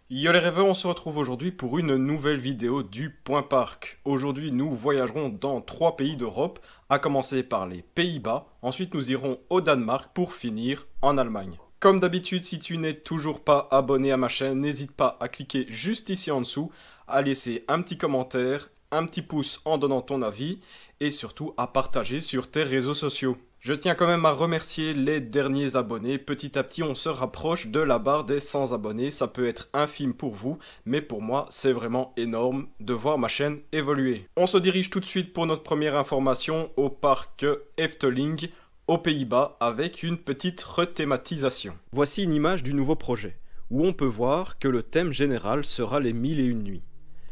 Yo les rêveurs, on se retrouve aujourd'hui pour une nouvelle vidéo du Point Parc. Aujourd'hui, nous voyagerons dans 3 pays d'Europe, à commencer par les Pays-Bas, ensuite nous irons au Danemark pour finir en Allemagne. Comme d'habitude, si tu n'es toujours pas abonné à ma chaîne, n'hésite pas à cliquer juste ici en dessous, à laisser un petit commentaire, un petit pouce en donnant ton avis, et surtout à partager sur tes réseaux sociaux. Je tiens quand même à remercier les derniers abonnés. Petit à petit, on se rapproche de la barre des 100 abonnés. Ça peut être infime pour vous, mais pour moi, c'est vraiment énorme de voir ma chaîne évoluer. On se dirige tout de suite pour notre première information au parc Efteling, aux Pays-Bas, avec une petite rethématisation. Voici une image du nouveau projet, où on peut voir que le thème général sera les 1001 nuits.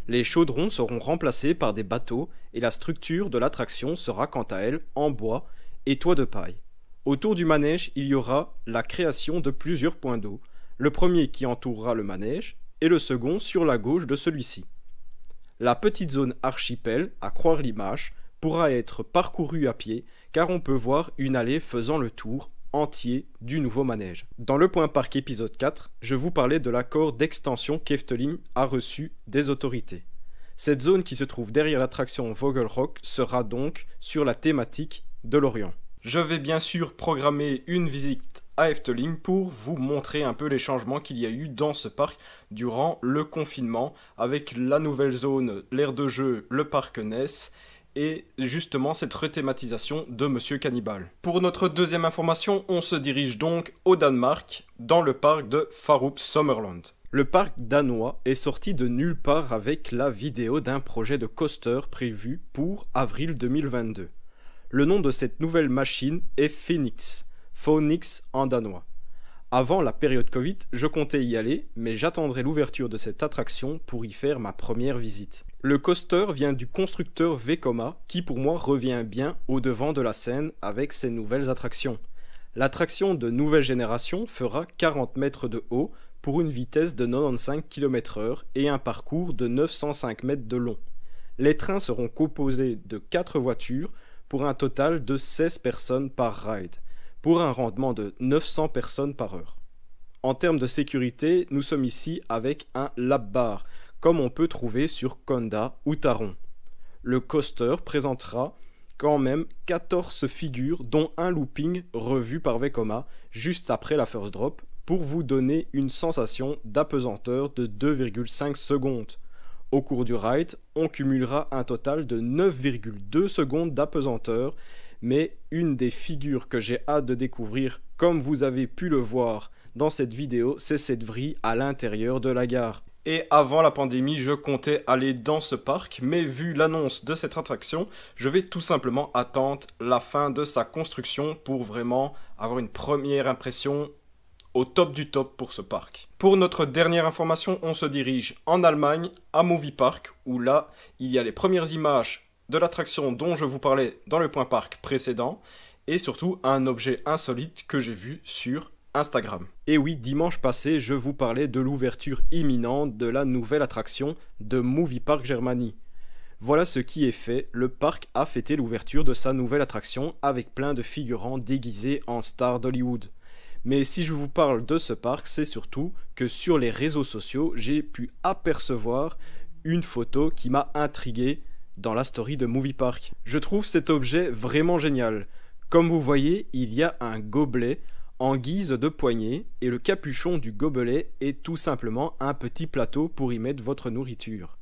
Les chaudrons seront remplacés par des bateaux et la structure de l'attraction sera quant à elle en bois et toit de paille. Autour du manège, il y aura la création de plusieurs points d'eau, le premier qui entourera le manège et le second sur la gauche de celui-ci. La petite zone archipel, à croire l'image, pourra être parcourue à pied car on peut voir une allée faisant le tour entier du nouveau manège. Dans le Point Parc épisode 4, je vous parlais de l'accord d'extension qu'Efteling a reçu des autorités. Cette zone qui se trouve derrière l'attraction Vogelrock sera donc sur la thématique de l'Orient. Je vais bien sûr programmer une visite à Efteling pour vous montrer un peu les changements qu'il y a eu dans ce parc durant le confinement avec la nouvelle zone, l'aire de jeu, le parc Ness et justement cette rethématisation de Monsieur Cannibal. Pour notre deuxième information, on se dirige donc au Danemark dans le parc de Farup Sommerland. Le parc danois est sorti de nulle part avec la vidéo d'un projet de coaster prévu pour avril 2022. Le nom de cette nouvelle machine est Phoenix, Phoenix en danois. Avant la période Covid, je comptais y aller, mais j'attendrai l'ouverture de cette attraction pour y faire ma première visite. Le coaster vient du constructeur Vekoma, qui pour moi revient bien au devant de la scène avec ses nouvelles attractions. L'attraction de nouvelle génération fera 40 mètres de haut pour une vitesse de 95 km/h et un parcours de 905 mètres de long. Les trains seront composés de 4 voitures, pour un total de 16 personnes par ride, pour un rendement de 900 personnes par heure. En termes de sécurité, nous sommes ici avec un lap bar, comme on peut trouver sur Conda ou Taron. Le coaster présentera quand même 14 figures, dont un looping revu par Vekoma juste après la first drop, pour vous donner une sensation d'apesanteur de 2,5 secondes. Au cours du ride, on cumulera un total de 9,2 secondes d'apesanteur, mais une des figures que j'ai hâte de découvrir, comme vous avez pu le voir dans cette vidéo, c'est cette vrille à l'intérieur de la gare. Et avant la pandémie, je comptais aller dans ce parc, mais vu l'annonce de cette attraction, je vais tout simplement attendre la fin de sa construction pour vraiment avoir une première impression au top du top pour ce parc. Pour notre dernière information, on se dirige en Allemagne, à Movie Park, où là, il y a les premières images de l'attraction dont je vous parlais dans le Point Park précédent, et surtout un objet insolite que j'ai vu sur Instagram. Et oui, dimanche passé, je vous parlais de l'ouverture imminente de la nouvelle attraction de Movie Park Germany. Voilà ce qui est fait, le parc a fêté l'ouverture de sa nouvelle attraction avec plein de figurants déguisés en stars d'Hollywood. Mais si je vous parle de ce parc, c'est surtout que sur les réseaux sociaux, j'ai pu apercevoir une photo qui m'a intrigué dans la story de Movie Park. Je trouve cet objet vraiment génial. Comme vous voyez, il y a un gobelet en guise de poignée et le capuchon du gobelet est tout simplement un petit plateau pour y mettre votre nourriture.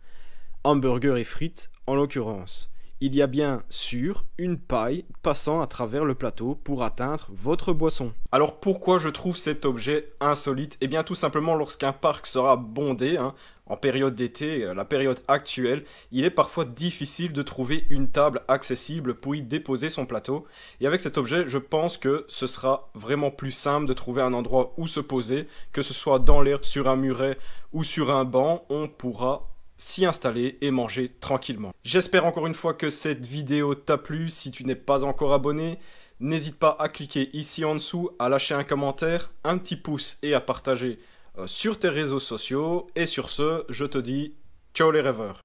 Hamburger et frites en l'occurrence. Il y a bien sûr une paille passant à travers le plateau pour atteindre votre boisson. Alors pourquoi je trouve cet objet insolite? Eh bien tout simplement lorsqu'un parc sera bondé, en période d'été, la période actuelle, il est parfois difficile de trouver une table accessible pour y déposer son plateau. Et avec cet objet, je pense que ce sera vraiment plus simple de trouver un endroit où se poser, que ce soit dans l'herbe, sur un muret ou sur un banc, on pourra s'y installer et manger tranquillement. J'espère encore une fois que cette vidéo t'a plu. Si tu n'es pas encore abonné, n'hésite pas à cliquer ici en dessous, à lâcher un commentaire, un petit pouce et à partager sur tes réseaux sociaux. Et sur ce, je te dis ciao les rêveurs.